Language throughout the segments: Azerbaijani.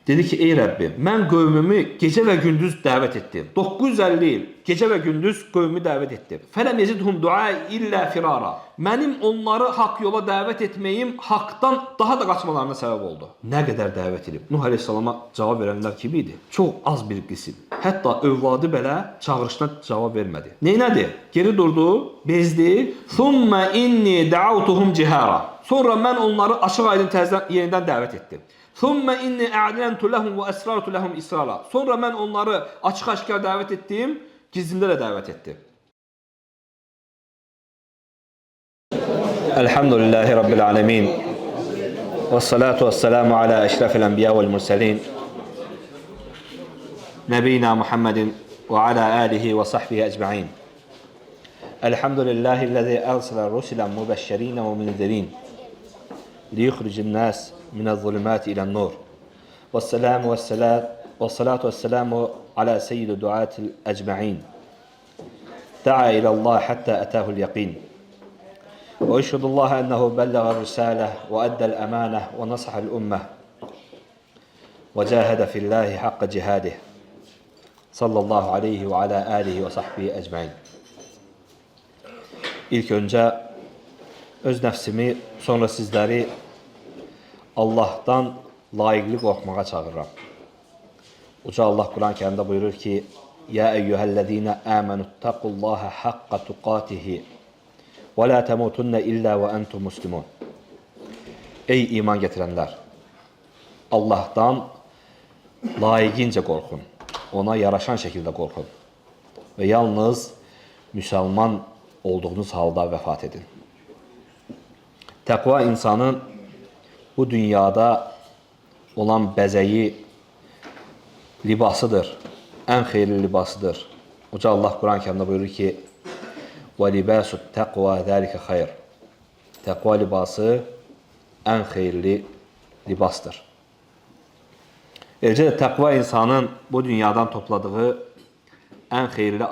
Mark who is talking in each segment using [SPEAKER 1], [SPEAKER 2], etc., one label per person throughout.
[SPEAKER 1] Dedi ki, ey Rəbbim, mən qövmümü gecə və gündüz dəvət etdim. 950 il gecə və gündüz qövmümü dəvət etdim. Fələm yezidhum duai illə firara. Mənim onları haqq yola dəvət etməyim haqdan daha da qaçmalarına səbəb oldu. Nə qədər dəvət edib? Nuh əleyhissalama cavab verənlər kim idi? Çox az bir qism. Hətta övladı belə çağırışına cavab vermədi. Neynədi? Geri durdu, bezdi. Thumma inni da'awtuhum cihara. Sonra mən onları açıq aydın təzədən yenidən dəvət etdim. Thumma inni a'lantu lahum və əsrartu lahum israra. Sonra mən onları açıq-aşkar dəvət etdim, gizlində də dəvət etdim. Elhamdülillahi Rabbil alemin. Vessalatu vesselamu ala eşrefil enbiya vel murselin. Nebiyina Muhammedin ve ala alihi ve sahbihi ecma'in. Elhamdülillahi ersele rusulen mubeşşerin ve munzirin. Liyuhricin nas من الظلمات إلى النور والصلاة والسلام على سيد دعاة الأجمعين دعا إلى الله حتى أتاه اليقين وأشهد الله أنه بلغ الرسالة وأدى الأمانة ونصح الأمة وجاهد في الله حق جهاده صلى الله عليه وعلى آله وصحبه أجمعين. İlk önce öz nəfsimi, sonra sizləri Allah'tan layiqli qorxmağa çağırıram. Uca Allah Quran-ı Kərimdə buyurur ki: "Ya eyyuhellezine amenuttaqullaha haqqa tuqatihi və la tamutunna illa və entum muslimun." Ey iman gətirənlər, Allah'tan layiqincə qorxun. Ona yaraşan şəkildə qorxun və yalnız müsəlman olduğunuz halda vəfat edin. Təqva insanın bu dünyada olan bəzəyi, libasıdır, ən xeyirli libasıdır. Uca Allah Quran-ı Kərimdə buyurur ki: وَلِبَاسُ التَّقْوَى ذَلِكَ خَيْرٌ. Təqva libası ən xeyirli libasdır. Eləcə də təqva insanın bu dünyadan topladığı ən xeyirli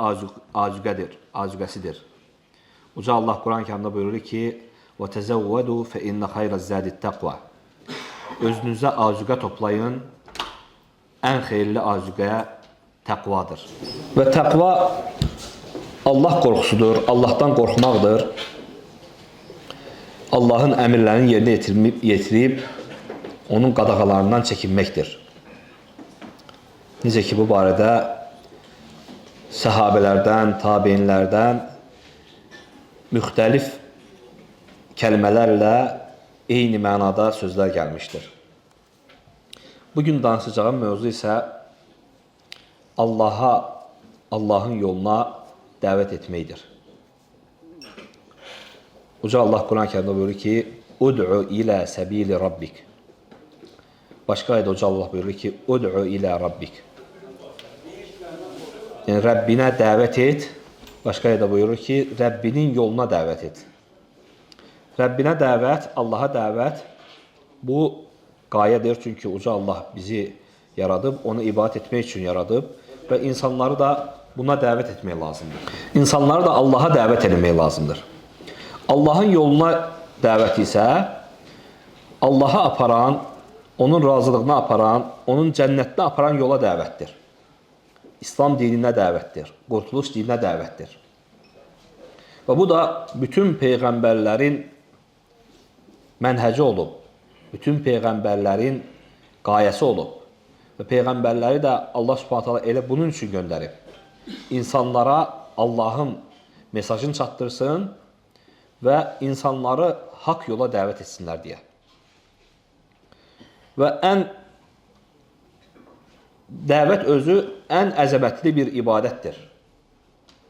[SPEAKER 1] azüqəsidir. Uca Allah Quran-ı Kərimdə buyurur ki: وَتَزَوَّدُوا فَإِنَّ خَيْرَ الزَّادِ التَّقْوَى. Özünüzə azüqə toplayın, ən xeyirli azüqəyə təqvadır. Və təqva Allah qorxusudur, Allahdan qorxmaqdır. Allahın əmirlərinin yerinə yetirib, onun qadağalarından çəkinməkdir. Necə ki, bu barədə səhabələrdən, tabeinlərdən müxtəlif kəlmələrlə eyni mənada sözlər gəlmişdir. Bugün danışacağım mövzu isə Allahın yoluna dəvət etməkdir. Uca Allah Quran-ı Kərimdə buyurur ki: "Ud'u ilə səbili rabbik." Başqa ayədə Uca Allah buyurur ki: "Ud'u ilə rabbik." Yəni Rəbbinə dəvət et. Başqa ayədə buyurur ki: Rəbbinin yoluna dəvət et. Rəbbinə dəvət, Allaha dəvət bu qayədir, çünki Uca Allah bizi yaradıb, onu ibadət etmək üçün yaradıb və insanları da buna dəvət etmək lazımdır. İnsanları da Allaha dəvət etmək lazımdır. Allahın yoluna dəvət isə Allaha aparan, onun razılığına aparan, onun cənnətinə aparan yola dəvətdir. İslam dininə dəvətdir, qurtuluş dininə dəvətdir. Və bu da bütün peyğəmbərlərin mənhəci olub, bütün peyğəmbərlərin qayəsi olub və peyğəmbərləri də Allah Subhanahu taala elə bunun üçün göndərib. İnsanlara Allahın mesajını çatdırsın və insanları haqq yola dəvət etsinlər deyə. Və dəvət özü ən əzəmətli bir ibadətdir.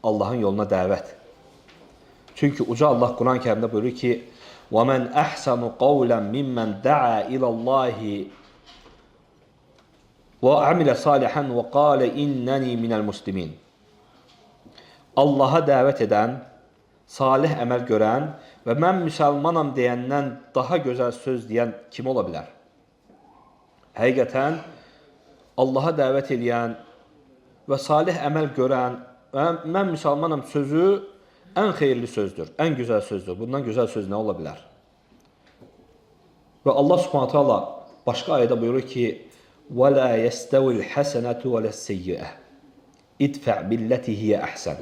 [SPEAKER 1] Allahın yoluna dəvət. Çünki Uca Allah Quran-ı Kərimdə buyurur ki: وَمَنْ أَحْسَنُ قَوْلًا مِمَّنْ دَعَى إِلَى اللّٰهِ وَعَمِلَ صَالِحًا وَقَالَ إِنَّنِي مِنَ الْمُسْلِمِينَ. Allaha dəvət edən, salih əməl görən və mən müsəlmanam deyəndən daha gözəl söz deyən kim ola bilər? Həqiqətən Allaha dəvət edən və salih əməl görən və mən müsəlmanam sözü ən xeyirli sözdür, ən gözəl sözdür. Bundan gözəl söz nə ola bilər? Və Allah Subhanahu taala başqa ayədə buyurur ki: وَلَا يَسْتَوِ الْحَسَنَةُ وَلَا السَّيِّئَةُ اِدْفَعْ بِالَّتِي هِيَ أَحْسَنُ.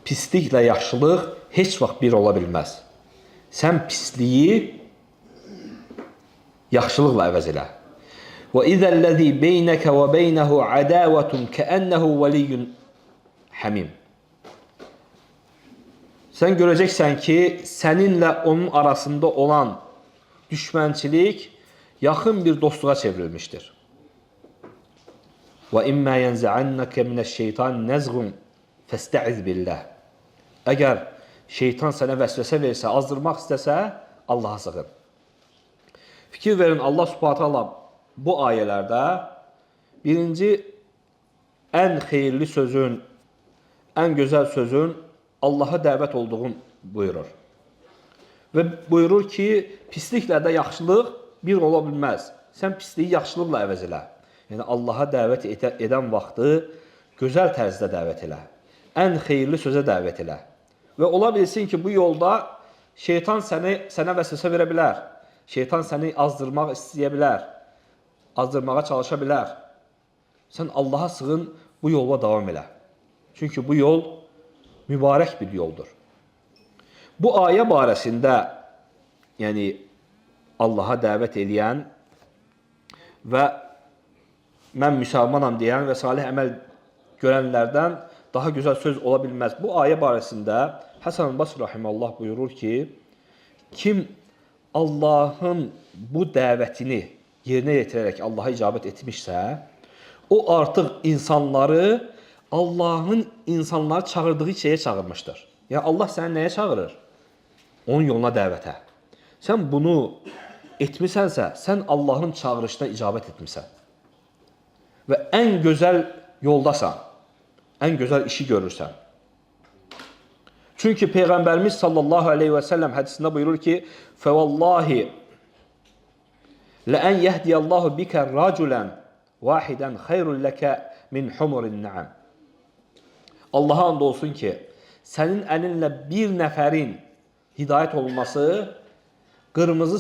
[SPEAKER 1] Pisliklə yaxşılıq heç vaxt bir ola bilməz. Sən pisliyi yaxşılıqla əvəz elə. وَإِذَا الَّذِي بَيْنَكَ وَبَيْنَهُ عَدَاوَةٌ كَأَنَّهُ وَلِيٌّ حَمِيمٌ. Sən görəcəksən ki, səninlə onun arasında olan düşmənçilik yaxın bir dostluğa çevrilmişdir. وَإِمَّا يَنْزَعَنَّكَ مِنَ الشَّيْطَانِ نَزْغٌ فَاسْتَعِذْ بِاللّٰهِ. Əgər şeytan sənə vəsvəsə versə, azdırmaq istəsə, Allaha sığın. Fikir verin, Allah Subhanahu taala bu ayələrdə birinci ən xeyirli sözün, ən gözəl sözün Allaha dəvət olduğunu buyurur. Və buyurur ki, pisliklə də yaxşılıq bir ola bilməz. Sən pisliyi yaxşılıqla əvəz elə. Yəni, Allaha dəvət edən vaxtı gözəl tərzdə dəvət elə. Ən xeyirli sözə dəvət elə. Və ola bilsin ki, bu yolda şeytan sənə vəsvəsə verə bilər. Şeytan səni azdırmaq istəyə bilər. Azdırmağa çalışa bilər. Sən Allaha sığın, bu yola davam elə. Çünki bu yol mübarək bir yoldur. Bu ayə barəsində, yəni Allaha dəvət edən və mən müsəlmanam deyən və salih əməl görənlərdən daha gözəl söz ola bilməz. Bu ayə barəsində Həsən Basri rahimehullah buyurur ki, kim Allahın bu dəvətini yerinə yetirərək Allaha icabət etmişsə, o artıq insanları Allahın insanları çağırdığı şeyə çağırmışdır. Yəni Allah səni nəyə çağırır? Onun yoluna dəvətə. Sən bunu etmisənsə, sən Allahın çağırışına icabət etmisən. Və ən gözəl yoldasan, ən gözəl işi görürsən. Çünki Peyğəmbərimiz sallallahu aleyhi və səlləm hədisində buyurur ki, فَوَاللّٰهِ لَأَنْ يَهْدِيَ اللّٰهُ بِكَ رَاجُلًا وَاحِدًا خَيْرٌ لَكَ مِنْ حُمُرِ النَّعَمِ. Allaha and olsun ki, sənin əlinlə bir nəfərin hidayət olunması qırmızı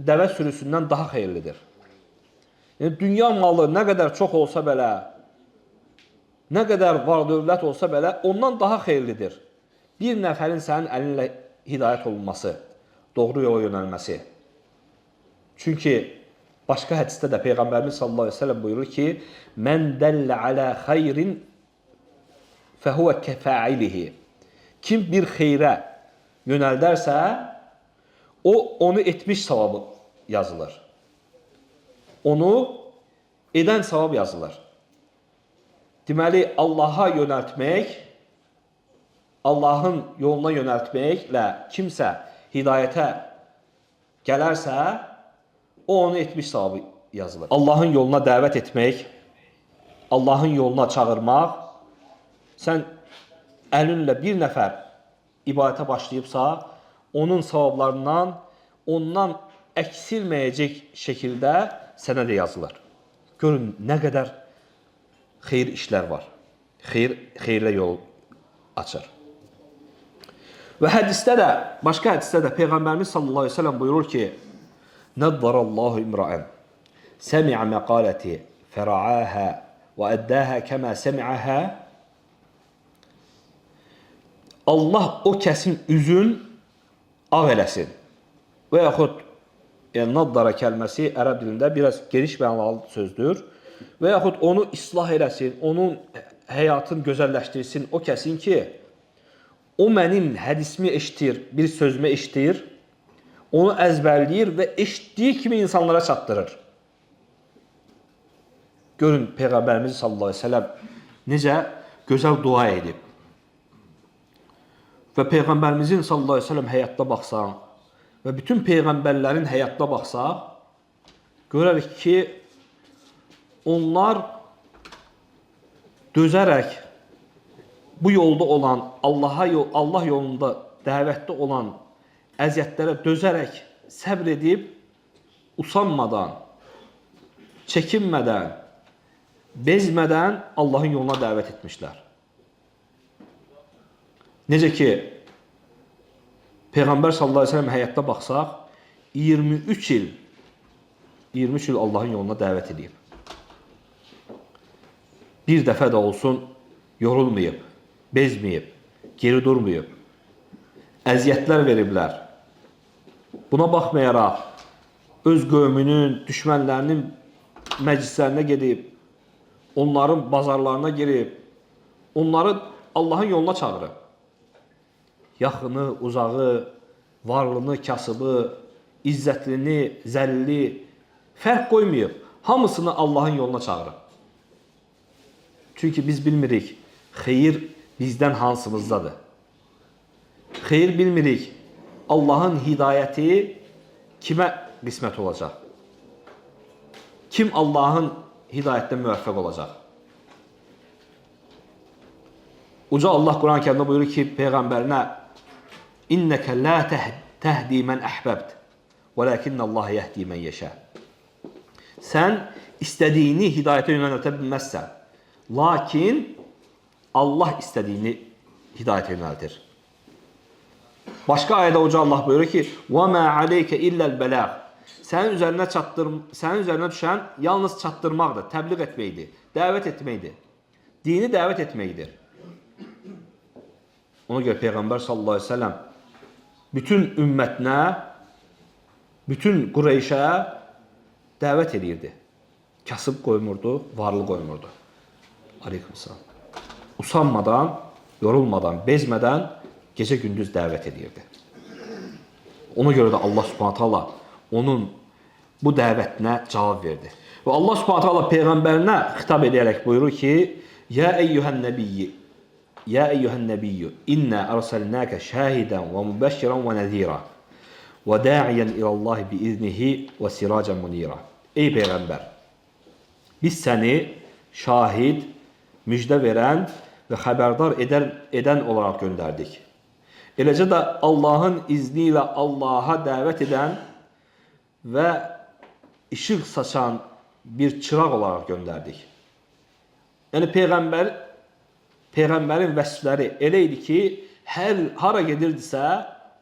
[SPEAKER 1] dəvə sürüsündən daha xeyirlidir. Yəni, dünya malı nə qədər çox olsa belə, nə qədər var dövlət olsa belə, ondan daha xeyirlidir. Bir nəfərin sənin əlinlə hidayət olunması, doğru yola yönəlməsi. Çünki başqa hədisdə də Peyğəmbərimiz sallallahu aleyhi ve sellem buyurur ki, Mən dəllə alə xeyrin fəhuvə kəfəilihi. Kim bir xeyrə yönəldərsə, onu etmiş savabı yazılır. Onu edən savab yazılır. Deməli, Allaha yönəltmək, Allahın yoluna yönəltməklə kimsə hidayətə gələrsə, o onu etmiş savabı yazılır. Allahın yoluna dəvət etmək, Allahın yoluna çağırmaq, sən əlinlə bir nəfər ibadətə başlayıbsa, onun savablarından, ondan əksilməyəcək şəkildə sənə də yazılır. Görün, nə qədər xeyir işlər var. Xeyirlə yol açır. Və hədisdə də, başqa hədisdə də Peyğəmbərimiz sallallahu aleyhi ve sellem buyurur ki, Nəzzərəllahu imra'ən səmi'a məqaləti fəra'əhə və əddəhə kəmə səmi'əhə. Allah o kəsin üzün ağ eləsin. Və yaxud naddara kəlməsi ərəb dilində biraz geniş mənalı sözdür. Və yaxud onu islah eləsin, onun həyatını gözəlləşdirsin o kəsin ki, o mənim hədisimi eşitir, bir sözümü eşitir, onu əzbərləyir və eşitdiyi kimi insanlara çatdırır. Görün, Peyğəmbərimiz sallallahu aleyhi ve sellem necə gözəl dua edib. Və Peyğəmbərimizin sallallahu aleyhi ve sellem həyatda baxsaq və bütün Peyğəmbərlərin həyatda baxsaq, görərik ki, onlar dözərək bu yolda olan, Allah yolunda dəvətdə olan əziyyətlərə dözərək, səbr edib, usanmadan, çəkinmədən, bezmədən Allahın yoluna dəvət etmişlər. Necə ki, Peyğəmbər sallallahu aleyhi ve sellem həyatda baxsaq, 23 il 23 il Allahın yoluna dəvət edib. Bir dəfə də olsun yorulmayıb, bezməyib, geri durmayıb. Əziyyətlər veriblər. Buna baxmayaraq, öz qövmünün, düşmənlərinin məclislərinə gedib, onların bazarlarına girib, onları Allahın yoluna çağırıb. Yaxını, uzağı, varlını, kasıbı, izzətlini, zəlli, fərq qoymayıb. Hamısını Allahın yoluna çağırıb. Çünki biz bilmirik, xeyir bizdən hansımızdadır. Xeyir bilmirik, Allahın hidayəti kimə qismət olacaq? Kim Allahın hidayətdən müvəffəq olacaq? Uca Allah Quran-ı Kərimdə buyurur ki, Peyğəmbərinə İnnəkə la təhdi mən əhbəbt və ləkinnəllaha yəhdi mən yeşə. Sən istədiyini hidayətə yönəltə bilməzsən. Lakin Allah istədiyini hidayətə yönəltir. Başqa ayədə Uca Allah buyurur ki, وَمَا عَلَيْكَ إِلَّا الْبَلَاغ. Sənin üzərinə düşən yalnız çatdırmaqdır, təbliğ etməkdir, dəvət etməkdir. Dini dəvət etməkdir. Ona görə Peyğəmbər sallallahu aleyhi ve sellem bütün ümmətinə, bütün Qureyşə dəvət edirdi. Kasıb qoymurdu, varlı qoymurdu. Aleykümselam. Usanmadan, yorulmadan, bezmədən gecə-gündüz dəvət edirdi. Ona görə də Allah Subhanahu taala onun bu dəvətinə cavab verdi. Və Allah Subhanahu taala peyğəmbərinə xitab edərək buyurur ki: "Ya eyyuhan nabiyyi, ya eyyuhan nabiyyu, inna arsalnaka şahidan və mübəşşiran və nəzira və da'iyan ila Allah bi iznihi və siracan munira." Ey peyğəmbər, biz səni şahid, müjdə verən və xəbərdar edən olaraq göndərdik. Eləcə də Allahın izni ilə Allaha dəvət edən və işıq saçan bir çıraq olaraq göndərdik. Yəni Peyğəmbərin vəsfləri elə idi ki, hara gedirdisə,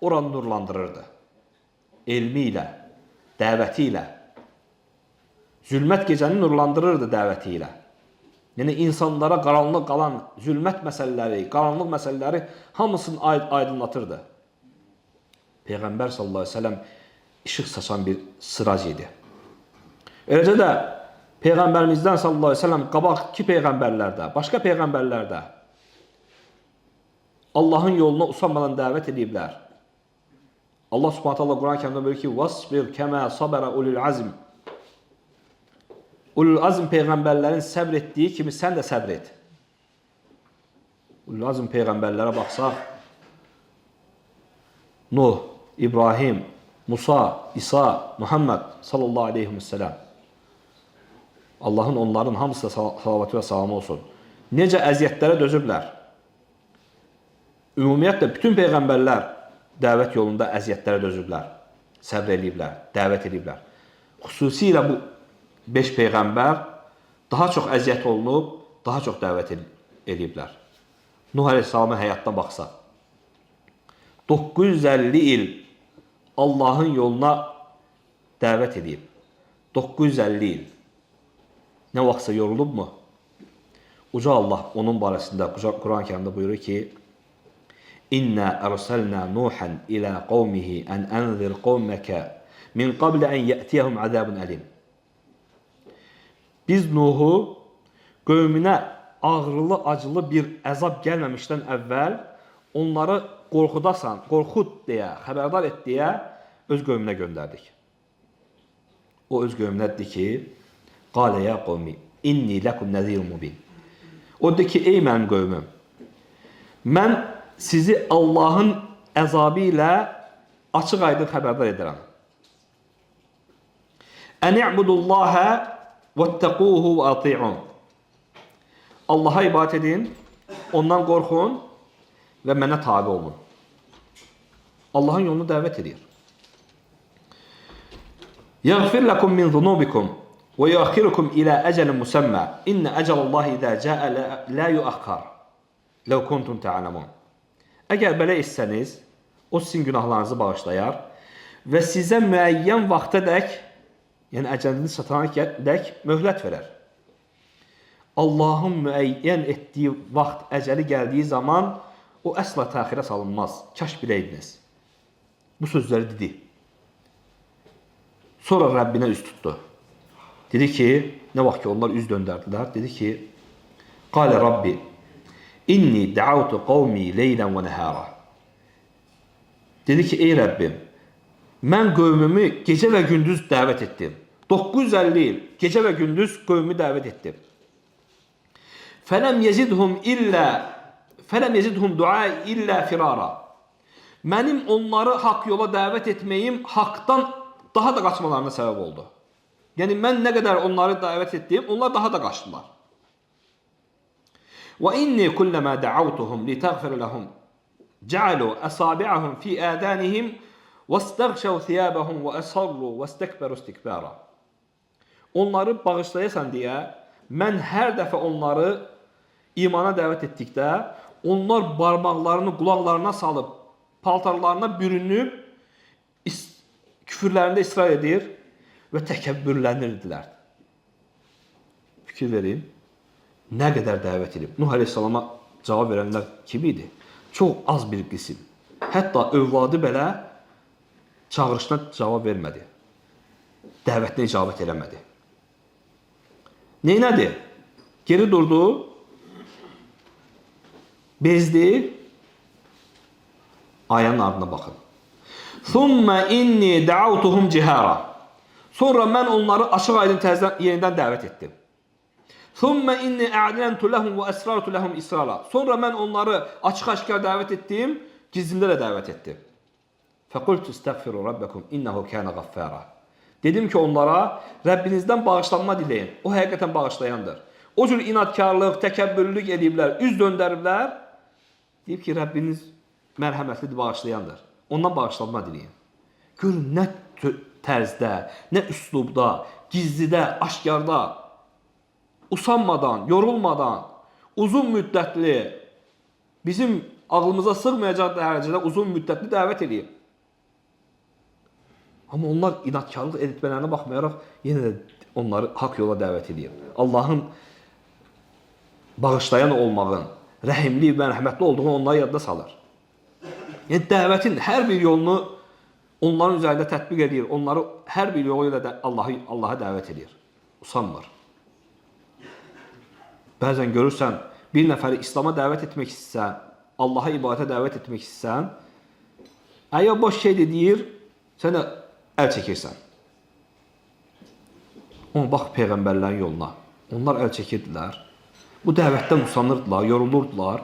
[SPEAKER 1] oranı nurlandırırdı. Elmi ilə, dəvəti ilə. Zülmət gecəni nurlandırırdı dəvəti ilə. Yəni insanlara qaranlıq qalan zülmət məsələləri, qaranlıq məsələləri hamısını aydınlatırdı. Peyğəmbər sallallahu aleyhi ve sellem işıq saçan bir sırac idi. Eləcə də Peyğəmbərimizdən sallallahu aleyhi ve sellem qabaqki peyğəmbərlərdə, başqa peyğəmbərlərdə Allahın yoluna usanmadan dəvət ediblər. Allah Subhanahu taala Quran-ı Kərimdə buyurur ki: "Vasbir kema sabara ulul azm." Ulul azm peyğəmbərlərin səbr etdiyi kimi sən də səbr et. Ulul azm peyğəmbərlərə baxsaq, Nuh, İbrahim, Musa, İsa, Muhammed sallallahu aleyhi ve sellem. Allahın onların hamısı salavatı və salamı olsun. Necə əziyyətlərə dözüblər? Ümumiyyətlə, bütün peyğəmbərlər dəvət yolunda əziyyətlərə dözüblər, səbr ediblər, dəvət ediblər. Xüsusilə bu 5 peyğəmbər daha çox əziyyət olunub, daha çox dəvət ediblər. Nuh Aleyhisselamın həyatına baxsaq, 950 il Allahın yoluna dəvət edib. 950 il. Nə vaxtsa yorulubmu? Uca Allah onun barəsində Quran-ı Kərimdə buyurur ki: "İnna arsalna Nuhan ila qawmihi an anzir qawmaka min qabl an ya'tiyahum azabun alim." Biz Nuhu qövmünə ağrılı, acılı bir əzab gəlməmişdən əvvəl onları qorxud deyə, xəbərdar et deyə öz qövmünə göndərdik. O öz qövmünə dedi ki: "Qalə ya qawmi, inni lakum nazirun mubin." O dedi ki: "Ey mənim qövmüm, mən sizi Allahın əzabı ilə açıq-aydın xəbərdar edirəm. Ən i'budullaha vəttəquhu və ati'un." Allaha ibadət edin, ondan qorxun və mənə tabi olun. Allahın yolunu dəvət edir. "Yəğfir lakum min zunubikum və yuakhirukum ila ajalin musamma. İnna ajalallahi iza jaa la yuakhkhar. Law kuntum ta'lamun." Əgər belə etsəniz, o sizin günahlarınızı bağışlayar və sizə müəyyən vaxtadək Yəni əcəlini çatana dək möhlət verər. Allahın müəyyən etdiyi vaxt əcəli gəldiyi zaman o əsla təxirə salınmaz. Kaş biləydiniz. Bu sözləri dedi. Sonra Rəbbinə üz tutdu. Dedi ki, nə vaxt ki onlar üz döndərdilər, dedi ki, Qalə Rabbi, inni dəavtu qavmi leylən və nəhara. Dedi ki, ey Rəbbim, mən qövmümü gecə və gündüz dəvət etdim. 950 il gecə və gündüz qövmümü dəvət etdim. Fələm yezidhum duai illə firara. Mənim onları haqq yola dəvət etməyim haqdan daha da qaçmalarına səbəb oldu. Yəni mən nə qədər onları dəvət etdim, onlar daha da qaçdılar. Və inni kulləmə dəavtuhum li təğfir ləhum cəalu əsabi'ahum fi ədənihim və istəğşəv thiyabəhum və əsarru və istəkbəru istikbara. Onları bağışlayasan deyə, mən hər dəfə onları imana dəvət etdikdə, onlar barmaqlarını qulaqlarına salıb, paltarlarına bürünüb, küfürlərində israr edir və təkəbbürlənirdilər. Fikir verin, nə qədər dəvət edib. Nuh Aleyhisselama cavab verənlər kim idi? Çox az bir qism. Hətta övladı belə çağırışına cavab vermədi. Dəvətinə icabət eləmədi. Neynədir? Geri durdu, bezdi, ayənin ardına baxın. Thumma inni da'awtuhum cihara. Sonra mən onları açıq aydın təzədən yenidən dəvət etdim. Thumma inni a'lantu lahum və əsrartu lahum israra. Sonra mən onları açıq-aşkar dəvət etdim, gizlində də dəvət etdim. Fəqultu istəğfiru rabbakum innehu kana ghaffara. Dedim ki onlara, Rəbbinizdən bağışlanma diləyin. O həqiqətən bağışlayandır. O cür inatkarlıq, təkəbbürlülük ediblər, üz döndəriblər. Deyib ki, Rəbbiniz mərhəmətlidir, bağışlayandır. Ondan bağışlanma diləyin. Görün, nə tərzdə, nə üslubda, gizlidə, aşkarda, usanmadan, yorulmadan, uzun müddətli, bizim ağlımıza sığmayacaq dərəcədə uzun müddətli dəvət edib. Amma onlar inatkarlıq editmələrinə baxmayaraq, yenə də onları haqq yola dəvət edir. Allahın bağışlayan olmağın, rəhimli və rəhmətli olduğunu onları yadda salır. Yəni, dəvətin hər bir yolunu onların üzərində tətbiq edir, onları hər bir yolu ilə də Allaha dəvət edir. Usanmır. Bəzən görürsən, bir nəfəri İslama dəvət etmək istəsən, Allaha ibadətə dəvət etmək istəsən, əgər boş şeydir deyir, sən də əl çəkirsən. Amma bax Peyğəmbərlərin yoluna. Onlar əl çəkirdilər. Bu dəvətdən usanırdılar, yorulurdular.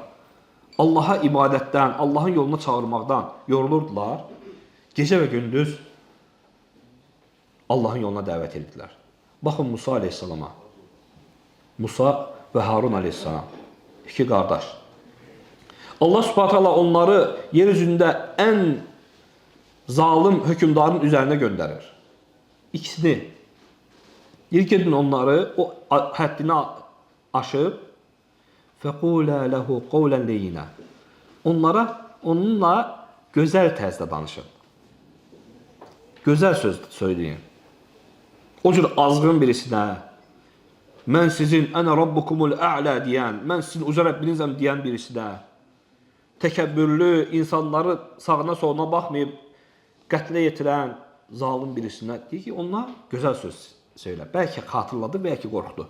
[SPEAKER 1] Allaha ibadətdən, Allahın yoluna çağırmaqdan yorulurdular. Gecə və gündüz Allahın yoluna dəvət edirdilər. Baxın Musa Aleyhisselama. Musa və Harun Aleyhisselam. İki qardaş. Allah Subhanahu taala onları yer üzündə ən zalim hökümdarın üzərinə göndərir. İkisini. İlk edin onları, o həddini aşıb, fəqulə ləhu qavlən leyinə. Onunla gözəl tərzdə danışın. Gözəl söz söyləyin. O cür azğın birisinə, mən sizin ənə rabbukumul ə'lə deyən, mən sizin uca Rəbbinizəm deyən birisinə, təkəbbürlü, insanları sağına soluna baxmayıb, qətlə yetirən zalim birisinə deyir ki, ona gözəl söz söylə. Bəlkə xatırladı, bəlkə qorxdu.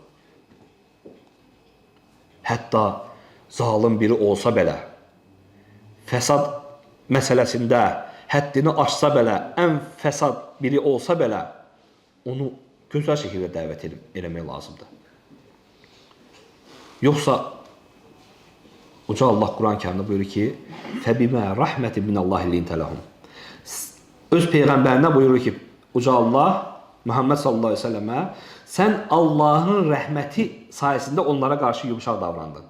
[SPEAKER 1] Hətta zalim biri olsa belə, fəsad məsələsində həddini aşsa belə, ən fəsad biri olsa belə, onu gözəl şəkildə dəvət eləmək lazımdır. Yoxsa, Uca Allah Quran-Kərimdə buyurur ki, فَبِمَا رَحْمَةٍ مِنَ اللّٰهِ لِنْتَ لَهُمْ. Öz Peyğəmbərinə buyurur ki, Uca Allah, Muhammed sallallahu aleyhi ve sellemə, sən Allahın rəhməti sayəsində onlara qarşı yumuşaq davrandın.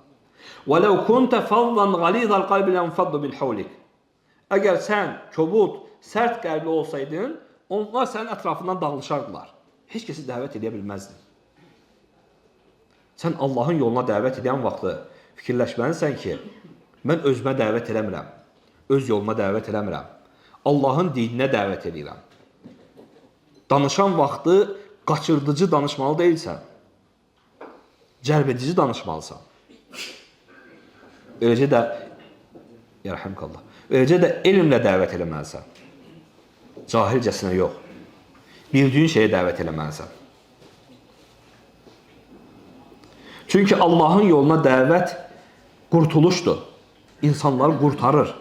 [SPEAKER 1] وَلَوْ كُنْتَ فَضًّا غَلِيظَ الْقَلْبِ لَنْفَضُّ مِنْ حَوْلِكَ. Əgər sən kobud, sərt qəlbli olsaydın, onlar sənin ətrafından dağılışardılar. Heç kəsi dəvət edə bilməzdin. Sən Allahın yoluna dəvət edən vaxtı fikirləşməlisən ki, mən özümə dəvət eləmirəm, öz yoluma dəvət eləmirəm, Allahın dininə dəvət edirəm. Danışan vaxtı qaçırdıcı danışmalı deyilsən. Cəlbedici danışmalısan. Eləcə də yarhamkallah. Eləcə də elmlə dəvət eləməlisən. Cahilcəsinə yox. Bildiyin şeyə dəvət eləməlisən. Çünki Allahın yoluna dəvət qurtuluşdur. İnsanları qurtarır.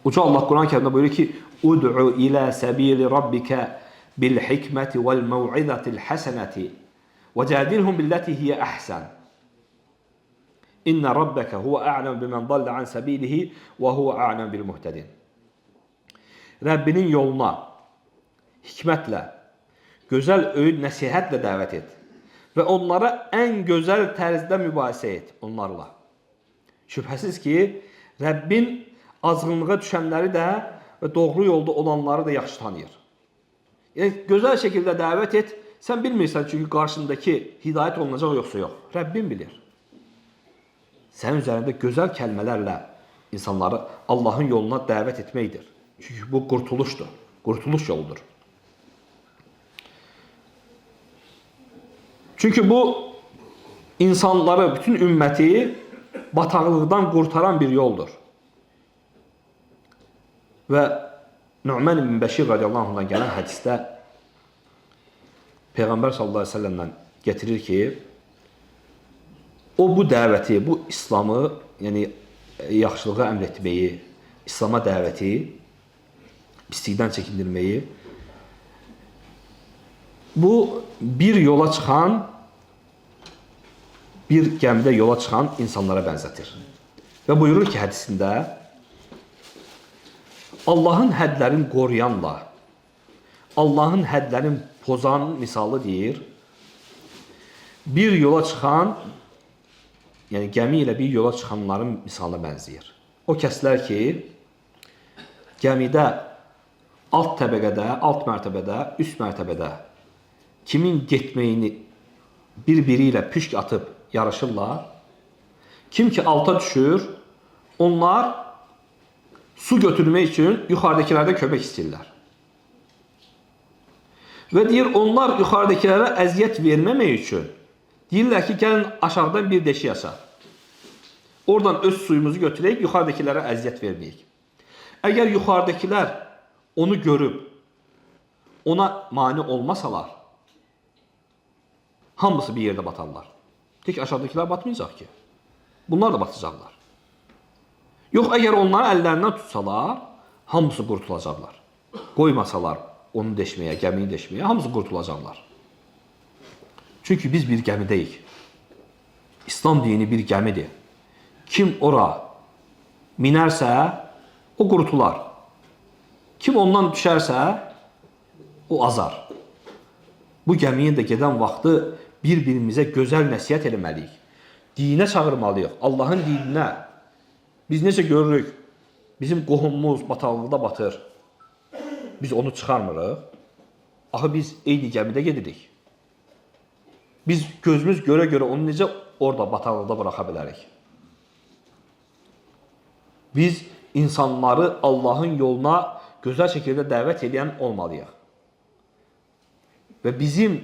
[SPEAKER 1] Uca Allah Quran-Kərimdə buyurur ki: "Ud'u ila sabili rabbika bil hikmeti vel mev'izatil hasenati ve cadilhum billati hiye ahsan. İnne rabbaka huve a'lem bimen dalle an sabilihi ve huve a'lem bil muhtedin." Rəbbinin yoluna hikmətlə, gözəl öğüt, nəsihətlə dəvət et və onlara ən gözəl tərzdə mübahisə et onlarla. Şübhəsiz ki, Rəbbin azğınlığa düşənləri də və doğru yolda olanları da yaxşı tanıyır. Yəni, gözəl şəkildə dəvət et, sən bilmirsən çünki qarşındakı hidayət olunacaq yoxsa yox. Rəbbin bilir. Sənin üzərində gözəl kəlmələrlə insanları Allahın yoluna dəvət etməkdir. Çünki bu qurtuluşdur, qurtuluş yoludur. Çünki bu insanları, bütün ümməti bataqlıqdan qurtaran bir yoldur. Və Nu'man ibn Bəşir radiyallahu anhdan gələn hədisdə Peyğəmbər sallallahu aleyhi ve sellemdən getirir ki, o bu dəvəti, bu İslamı, yəni yaxşılığa əmr etməyi, İslama dəvəti, pislikdən çəkindirməyi, bu bir yola çıxan, bir gəmidə yola çıxan insanlara bənzətir. Və buyurur ki, hədisində, Allahın hədlərini qoruyanla, Allahın hədlərini pozan misalı deyir, bir yola çıxan, yəni gəmi ilə bir yola çıxanların misalına bənzəyir. O kəslər ki, gəmidə alt təbəqədə, alt mərtəbədə, üst mərtəbədə kimin getməyini bir-biri ilə püşk atıb yarışırlar. Kim ki alta düşür, onlar su götürmək üçün yuxarıdakilərdə kömək istəyirlər. Və deyir, onlar yuxarıdakilərə əziyyət verməmək üçün deyirlər ki, gəlin aşağıdan bir deşik açaq. Oradan öz suyumuzu götürək, yuxarıdakilərə əziyyət verməyik. Əgər yuxarıdakilər onu görüb, ona mane olmasalar, hamısı bir yerdə batarlar. Tək aşağıdakilər batmayacaq ki. Bunlar da batacaqlar. Yox, əgər onları əllərindən tutsalar, hamısı qurtulacaqlar. Qoymasalar onu deşməyə, gəmini deşməyə, hamısı qurtulacaqlar. Çünki biz bir gəmidəyik. İslam dini bir gəmidir. Kim ora minərsə, o qurtular. Kim ondan düşərsə, o azar. Bu gəmiyə də gedən vaxtı bir-birimizə gözəl nəsihət eləməliyik. Dinə çağırmalıyıq, Allahın dininə. Biz necə görürük, bizim qohumumuz bataqlıqda batır. Biz onu çıxarmırıq. Axı biz eyni gəmidə gedirik. Biz gözümüz görə-görə onu necə orada bataqlıqda bıraxa bilərik? Biz insanları Allahın yoluna gözəl şəkildə dəvət edən olmalıyıq. Və bizim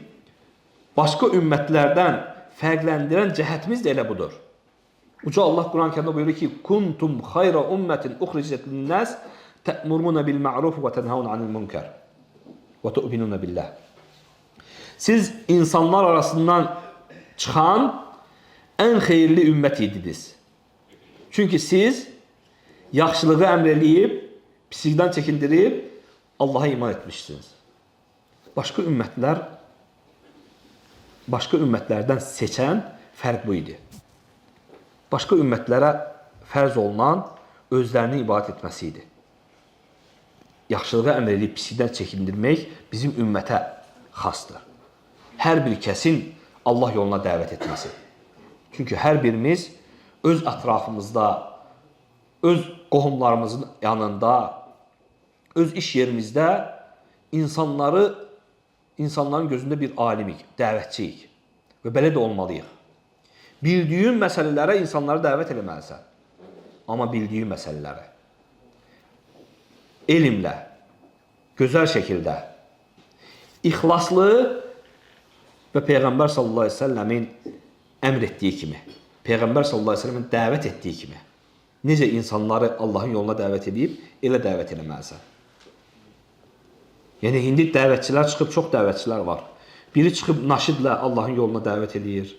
[SPEAKER 1] başqa ümmətlərdən fərqləndirən cəhətimiz də elə budur. Uca Allah Quran-Kərimdə buyurur ki, "Kuntum xayra ummetin uxrijat lin-nas ta'muruna bil ma'ruf və tenhaun anil munkar və tu'minuna billah." Siz insanlar arasından çıxan ən xeyirli ümmət idiniz. Çünki siz yaxşılığı əmr eləyib, pislikdən çəkindirib, Allaha iman etmişsiniz. Başqa ümmətlərdən seçən fərq bu idi. Başqa ümmətlərə fərz olunan özlərini ibadət etməsi idi. Yaxşılığa əmr edib pislikdən çəkindirmək bizim ümmətə xasdır. Hər bir kəsin Allah yoluna dəvət etməsi. Çünki hər birimiz öz ətrafımızda, öz qohumlarımızın yanında, öz iş yerimizdə insanların gözündə bir alimik, dəvətçiyik və belə də olmalıyıq. Bildiyin məsələlərə insanları dəvət eləməlisən. Amma bildiyin məsələlərə elmlə, gözəl şəkildə, İxlaslı və Peyğəmbər sallallahu əleyhi və səlləmin əmr etdiyi kimi, Peyğəmbər sallallahu əleyhi və səlləmin dəvət etdiyi kimi, necə insanları Allahın yoluna dəvət edib, elə dəvət eləməlisən. Yəni, indi dəvətçilər çıxıb, çox dəvətçilər var. Biri çıxıb naşidlə Allahın yoluna dəvət edir.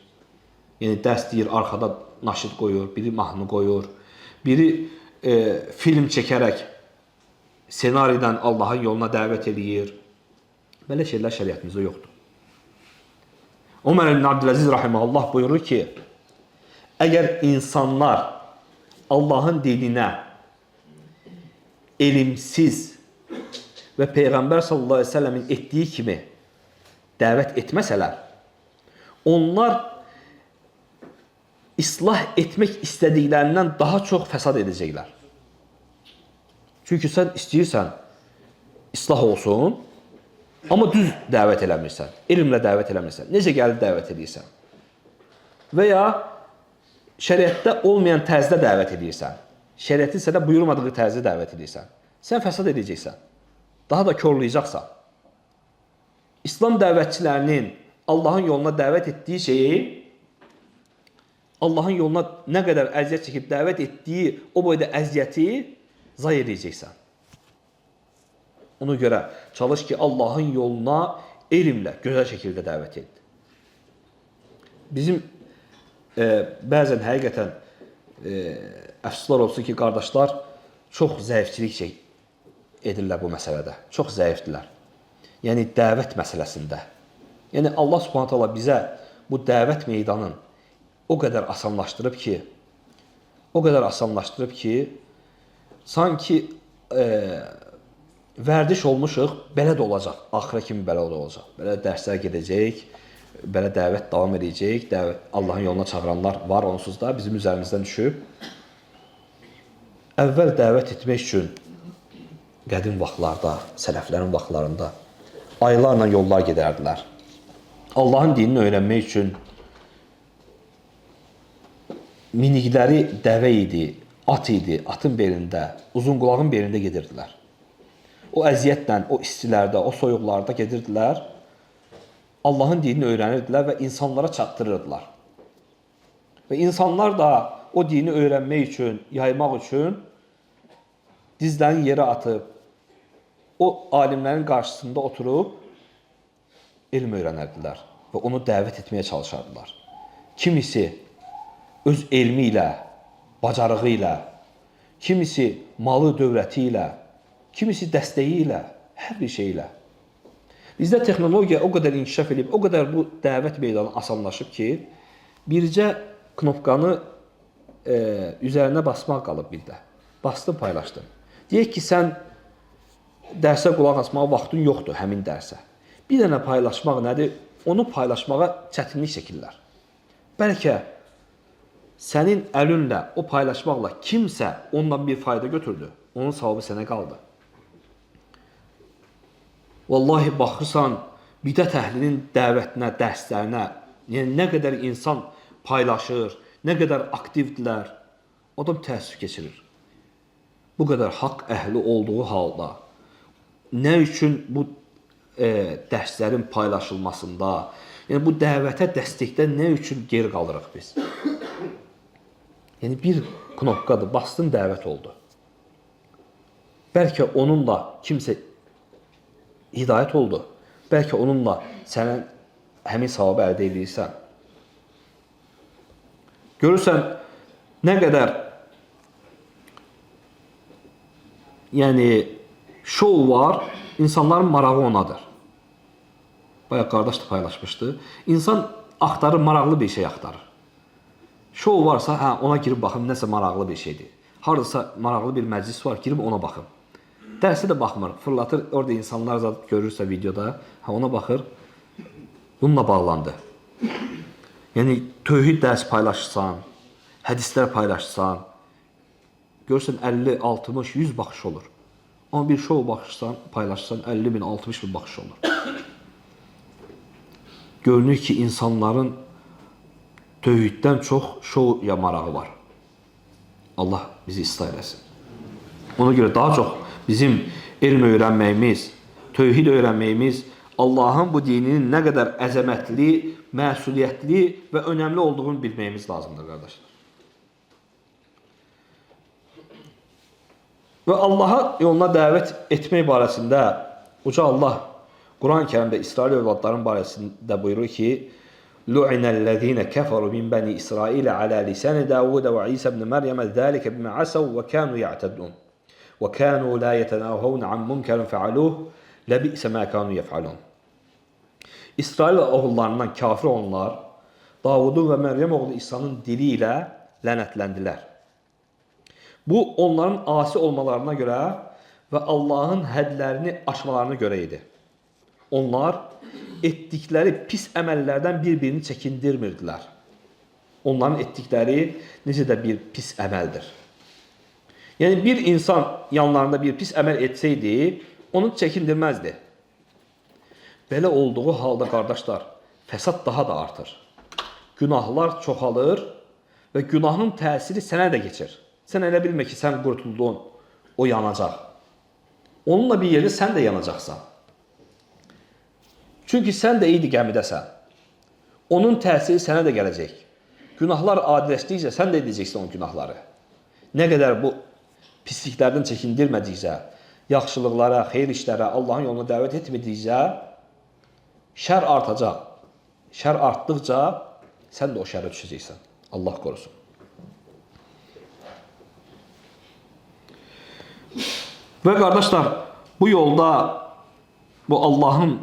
[SPEAKER 1] Yəni, dərs deyir, arxada naşid qoyur, biri mahnı qoyur. Biri film çəkərək senaridən Allahın yoluna dəvət edir. Belə şeylər şəriətimizdə yoxdur. Ömər ibn Abdüləziz rahimehullah buyurur ki, əgər insanlar Allahın dininə elmsiz və Peyğəmbər sallallahu əleyhi və səlləmin etdiyi kimi dəvət etməsələr, onlar islah etmək istədiklərindən daha çox fəsad edəcəklər. Çünki sən istəyirsən islah olsun, amma düz dəvət eləmirsən, elmlə dəvət eləmirsən, necə gəlib dəvət edirsən. Və ya şəriətdə olmayan tərzdə dəvət edirsən, şəriətin sənə buyurmadığı tərzdə dəvət edirsən, sən fəsad edəcəksən, daha da körləyəcəksən. İslam dəvətçilərinin Allahın yoluna dəvət etdiyi şeyi, Allahın yoluna nə qədər əziyyət çəkib dəvət etdiyi o boyda əziyyəti zay edəcəksən. Ona görə çalış ki, Allahın yoluna elmlə, gözəl şəkildə dəvət et. Bizim bəzən həqiqətən əfsuslar olsun ki, qardaşlar çox zəifçilik edirlər bu məsələdə. Çox zəifdirlər. Yəni, dəvət məsələsində. Yəni, Allah subhanət hala bizə bu dəvət meydanın o qədər asanlaşdırıb ki, sanki vərdiş olmuşuq, belə də olacaq. Axıra kimi belə də olacaq. Belə dərslər gedəcək, belə dəvət davam edəcək. Allahın yoluna çağıranlar var, onsuz da bizim üzərimizdən düşüb. Əvvəl dəvət etmək üçün qədim vaxtlarda, sələflərin vaxtlarında aylarla yollar gedərdilər. Allahın dinini öyrənmək üçün minikləri dəvə idi, at idi, atın belində, uzunqulağın belində gedirdilər. O əziyyətlə, o istilərdə, o soyuqlarda gedirdilər, Allahın dinini öyrənirdilər və insanlara çatdırırdılar. Və insanlar da o dini öyrənmək üçün, yaymaq üçün dizlərini yerə atıb, o alimlərin qarşısında oturub elm öyrənərdilər və onu dəvət etməyə çalışardılar. Kimisi öz elmi ilə, bacarığı ilə, kimisi malı, dövləti ilə, kimisi dəstəyi ilə, hər bir şey ilə. Bizdə texnologiya o qədər inkişaf edib, o qədər bu dəvət meydanı asanlaşıb ki, bircə knopkanı üzərinə basmaq qalıb bizdə. Bastın, paylaşdın. Deyək ki, sən dərsə qulaq asmağa vaxtın yoxdur həmin dərsə. Bir dənə paylaşmaq nədir? Onu paylaşmağa çətinlik çəkirlər. Bəlkə sənin əlinlə, o paylaşmaqla kimsə ondan bir fayda götürdü, onun savabı sənə qaldı. Vallahi baxırsan, bidət əhlinin dəvətinə, dərslərinə, yəni nə qədər insan paylaşır, nə qədər aktivdirlər, adam təəssüf keçirir. Bu qədər haqq əhli olduğu halda, nə üçün bu dərslərin paylaşılmasında, yəni bu dəvətə dəstəkdə nə üçün geri qalırıq biz? Yəni bir knopkadır, bastın dəvət oldu. Bəlkə onunla kimsə hidayət oldu. Bəlkə onunla sənin həmin savabı əldə edirsən. Görürsən, nə qədər şou var, insanların marağı onadır. Bayaq qardaş da paylaşmışdı. İnsan axtarır, maraqlı bir şey axtarır. Şou varsa, ona girib baxım, nəsə maraqlı bir şeydir. Haradasa maraqlı bir məclis var, girib ona baxım. Dərsə də baxmır, fırlatır, orada insanlar görürsə videoda, ona baxır, bununla bağlandı. Yəni, tövhid dərs paylaşırsan, hədislər paylaşırsan, görürsən 50, 60, 100 baxış olur. Amma bir şou paylaşırsan 50 bin, 60 bin baxış olur. Görünür ki, insanların tövhiddən çox şouya marağı var. Allah bizi ıslah eləsin. Ona görə daha çox bizim elm öyrənməyimiz, tövhid öyrənməyimiz, Allah'ın bu dininin nə qədər əzəmətli, məsuliyyətli və önəmli olduğunu bilməyimiz lazımdır, qardaşlar. Və Allaha yoluna dəvət etmək barəsində Uca Allah Quran-ı Kərimdə İsrail övladların barəsində buyurur ki, Lu'inəl-ləzīnə kəfəru min bəni İsrailə alə lisəni Dəvudə və İsə ibn Məryəmə zəlikə bimə əsəv və kənu ya'tədun və kənu la yətənəvhəvnə an münkərin fəaluh ləbi'sə mə kənu yəf'alun. İsrail oğullarından kafir olanlar Davudun və Məryəm oğlu İsa'nın dili ilə lənətləndilər. Bu, onların asi olmalarına görə və Allahın hədlərini aşmalarına görə idi. Onlar etdikləri pis əməllərdən bir-birini çəkindirmirdilər. Onların etdikləri necə də bir pis əməldir. Yəni, bir insan yanlarında bir pis əməl etsəydi, onu çəkindirməzdi. Belə olduğu halda, qardaşlar, fəsad daha da artır. Günahlar çoxalır və günahın təsiri sənə də keçir. Sən elə bilmə ki, sən qurtuldun, o yanacaq. Onunla bir yerdə sən də yanacaqsan. Çünki sən də eyni gəmidəsən. Onun təsiri sənə də gələcək. Günahlar adiləşdikcə sən də edəcəksən o günahları. Nə qədər bu pisliklərdən çəkindirmədikcə, yaxşılıqlara, xeyir işlərə, Allahın yoluna dəvət etmədikcə, şər artacaq. Şər artdıqca sən də o şərə düşəcəksən. Allah qorusun. Və qardaşlar, bu yolda, bu Allahın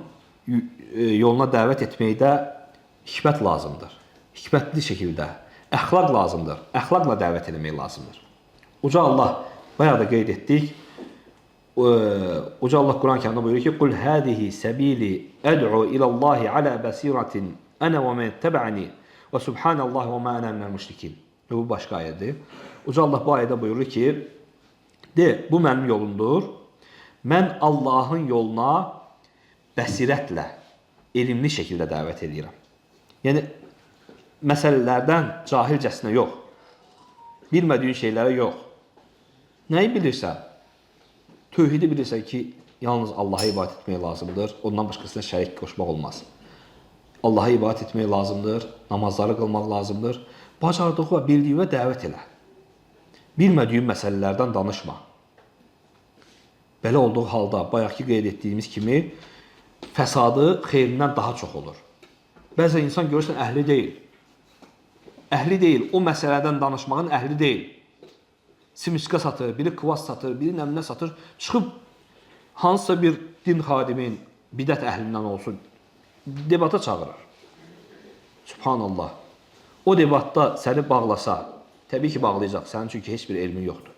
[SPEAKER 1] yoluna dəvət etməkdə hikmət lazımdır. Hikmətli şəkildə. Əxlaq lazımdır. Əxlaqla dəvət etmək lazımdır. Uca Allah, bayağı da qeyd etdik. Uca Allah Quran-ı Kərimdə buyurur ki, Qul hədihi səbili əd'u ilallahi alə bəsiratin ənə və mən təbə'ni və subhanallahi və mən ənəl müşrikin. Bu başqa ayədir. Uca Allah bu ayədə buyurur ki, bu mənim yolumdur. Mən Allahın yoluna bəsirətlə, elmli şəkildə dəvət edirəm. Yəni, məsələlərdən cahilcəsinə yox. Bilmədiyin şeylərə yox. Nəyi bilirsən? Tövhidi bilirsən ki, yalnız Allaha ibadət etmək lazımdır. Ondan başqasına şərik qoşmaq olmaz. Allaha ibadət etmək lazımdır. Namazları qılmaq lazımdır. Bacardığı və bildiyi və dəvət elə. Bilmədiyin məsələlərdən danışma. Belə olduğu halda, bayaqki qeyd etdiyimiz kimi, fəsadı xeyrindən daha çox olur. Bəzən insan görürsən, əhli deyil. Əhli deyil, o məsələdən danışmağın əhli deyil. Simiska satır, biri kıvas satır, biri nəminə satır. Çıxıb, hansısa bir din xadimin, bidət əhlindən olsun, debata çağırır. Subhanallah. O debatda səni bağlasa, təbii ki, bağlayacaq, sənin çünki heç bir elmin yoxdur.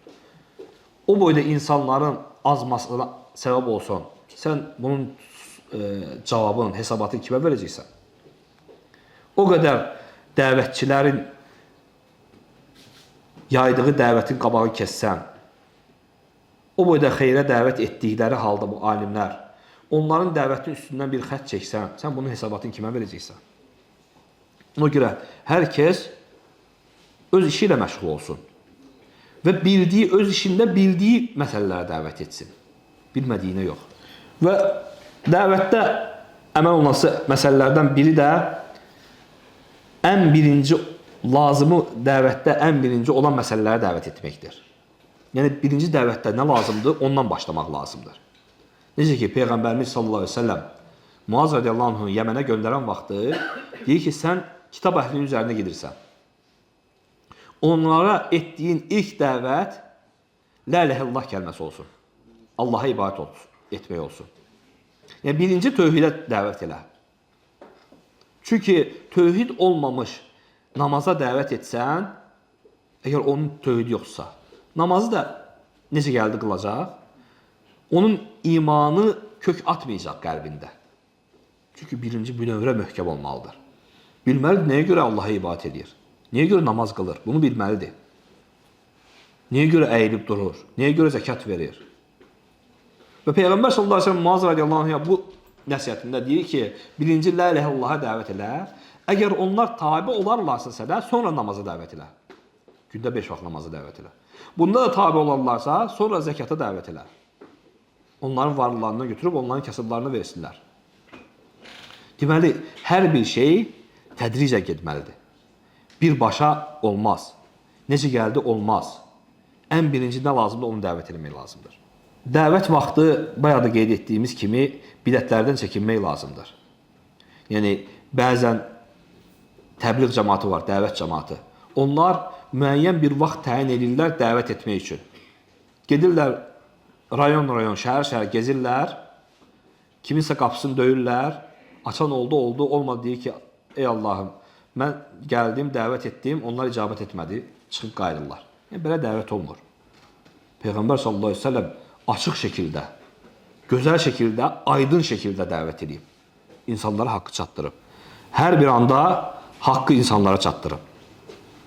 [SPEAKER 1] O boyda insanların azmasına səbəb olsun, sən bunun cavabın, hesabatını kimə verəcəksən? O qədər dəvətçilərin yaydığı dəvətin qabağı kəssən, o boyda xeyrə dəvət etdikləri halda bu alimlər, onların dəvətinin üstündən bir xət çəksən, sən bunun hesabatını kimə verəcəksən? Ona görə hər kəs öz işi ilə məşğul olsun və bildiyi, öz işində bildiyi məsələlərə dəvət etsin. Bilmədiyinə yox. Və dəvətdə əməl olunası məsələlərdən biri də ən birinci lazımı dəvətdə ən birinci olan məsələlərə dəvət etməkdir. Yəni, birinci dəvətdə nə lazımdır? Ondan başlamaq lazımdır. Necə ki, Peyğəmbərimiz sallallahu aleyhi ve sellem Muaz radiyallahu anh'ı Yəmənə göndərən vaxtı deyir ki, sən kitab əhlinin üzərində gedirsən. Onlara etdiyin ilk dəvət La ilahe illallah kəlməsi olsun. Allaha ibadət etmək olsun. Yəni, birinci tövhidə dəvət elə. Çünki tövhid olmamış namaza dəvət etsən, əgər onun tövhidi yoxsa, namazı da necə gəldi qılacaq? Onun imanı kök atmayacaq qəlbində. Çünki birinci bünövrə möhkəm olmalıdır. Bilməlidir, nəyə görə Allaha ibadət edir? Niyə görə namaz qılır? Bunu bilməlidir. Niyə görə əyilib durur? Niyə görə zəkat verir? Və Peyğəmbər sallallahu aleyhi ve sellem Muaz radiyallahu anh'a bu nəsiyyətində deyir ki, birinci la ilahe illallah'a dəvət elə. Əgər onlar tabi olarlarsa sənə, sonra namaza dəvət elə. Gündə 5 vaxt namaza dəvət elə. Bunda da tabi olarlarsa, sonra zəkata dəvət elə. Onların varlılarını götürüb, onların kasıblarını versinlər. Deməli, hər bir şey tədricə getməlidir. Birbaşa olmaz. Necə gəldi, olmaz. Ən birinci nə lazımdır, onu dəvət etmək lazımdır. Dəvət vaxtı, bayaq da qeyd etdiyimiz kimi, bidətlərdən çəkinmək lazımdır. Yəni, bəzən təbliğ cəmaatı var, dəvət cəmaatı. Onlar müəyyən bir vaxt təyin edirlər dəvət etmək üçün. Gedirlər, rayon-rayon, şəhər-şəhər gezirlər, kiminsə qapısını döyürlər, açan oldu, olmadı deyir ki, ey Allahım, mən gəldim, dəvət etdim, onlar icabət etmədi, çıxıb qayıdırlar. Yəni, belə dəvət olmur. Peyğəmbər sallallahu aleyhi ve sellem açıq şəkildə, gözəl şəkildə, aydın şəkildə dəvət edib. İnsanlara haqqı çatdırıb. Hər bir anda haqqı insanlara çatdırıb.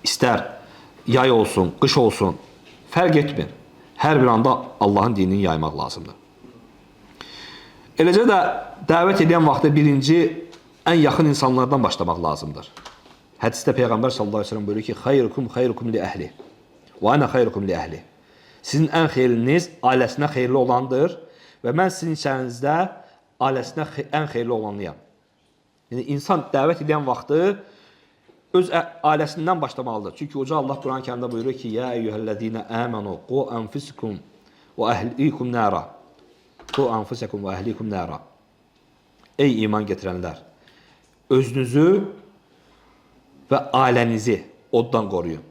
[SPEAKER 1] İstər yay olsun, qış olsun, fərq etmir. Hər bir anda Allahın dinini yaymaq lazımdır. Eləcə də dəvət edən vaxtda birinci, ən yaxın insanlardan başlamaq lazımdır. Hədisdə Peyğəmbər sallallahu aleyhi ve sellem buyurur ki, xeyrukum li əhli və ana xeyrukum li əhli. Sizin ən xeyriniz ailəsinə xeyirli olandır və mən sizin içərinizdə ailəsinə ən xeyirli olanıyam. Yəni, insan dəvət edən vaxtı öz ailəsindən başlamalıdır. Çünki Uca Allah Quran-ı Kərimdə buyurur ki, Ya eyyuhəl-ləzīnə əmənu qu anfusikum və əhlikum nəra. Qu anfusikum və əhlikum nəra. Ey iman getirənlər, özünüzü və ailənizi oddan qoruyun.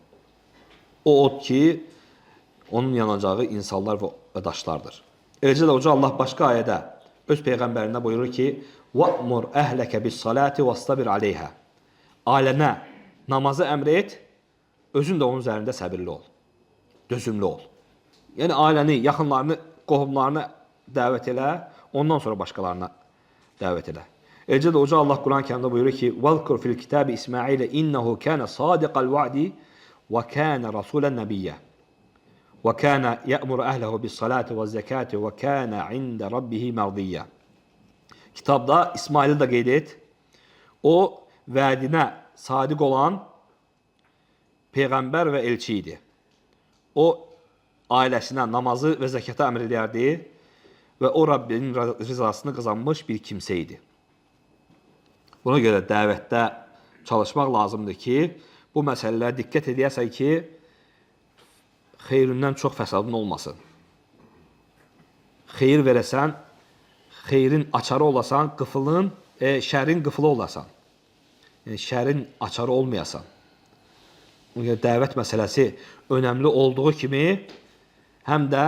[SPEAKER 1] O od ki, onun yanacağı insanlar və daşlardır. Eləcə də Uca Allah başqa ayədə öz Peyğəmbərində buyurur ki, وَأْمُرْ أَهْلَكَ بِالصَّلَاةِ وَاسْتَبِرْ عَلَيْهَا. Ailənə namazı əmr et, özün də onun üzərində səbirli ol, dözümlü ol. Yəni, ailəni, yaxınlarını, qohumlarını dəvət elə, ondan sonra başqalarına dəvət elə. Eləcə də Uca Allah Quran-ı Kərimdə buyurur ki, وَذْكُرْ فِي الْكِتَابِ إِسْمَعِيلَ إِنَّهُ كَانَ صَادِقَ الْوَعْدِ وَكَانَ رَسُولًا نَبِيًّا وَكَانَ يَأْمُرُ أَهْلَهُ بِالصَّلَاةِ وَالزَّكَاةِ وَكَانَ عِنْدَ رَبِّهِ مَرْضِيًّا. Kitabda İsmail'i də qeyd et. O, vədinə sadiq olan Peyğəmbər və elçi idi. O, ailəsinə namazı və zəkatı əmr edərdi və o, Rabbinin rızasını qazanmış bir kimsə idi. Buna görə dəvətdə çalışmaq lazımdır ki, bu məsələlərə diqqət edəsən ki, xeyrindən çox fəsadın olmasın. Xeyir verəsən, xeyrin açarı olasan, şərin qıfılı olasan. Yəni, şərin açarı olmayasan. Dəvət məsələsi önəmli olduğu kimi, həm də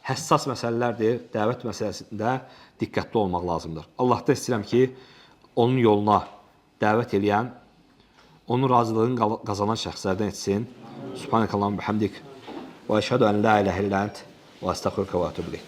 [SPEAKER 1] həssas məsələlərdir. Dəvət məsələsində diqqətli olmaq lazımdır. Allahdan istəyirəm ki, onun yoluna dəvət eləyən, onun razılığını qazanan şəxslərdən etsin. Subhanəkallahumma bihamdik. Və əşhədu ən la iləhə illə ənt və əstəğfiruka və etûbu ileyk.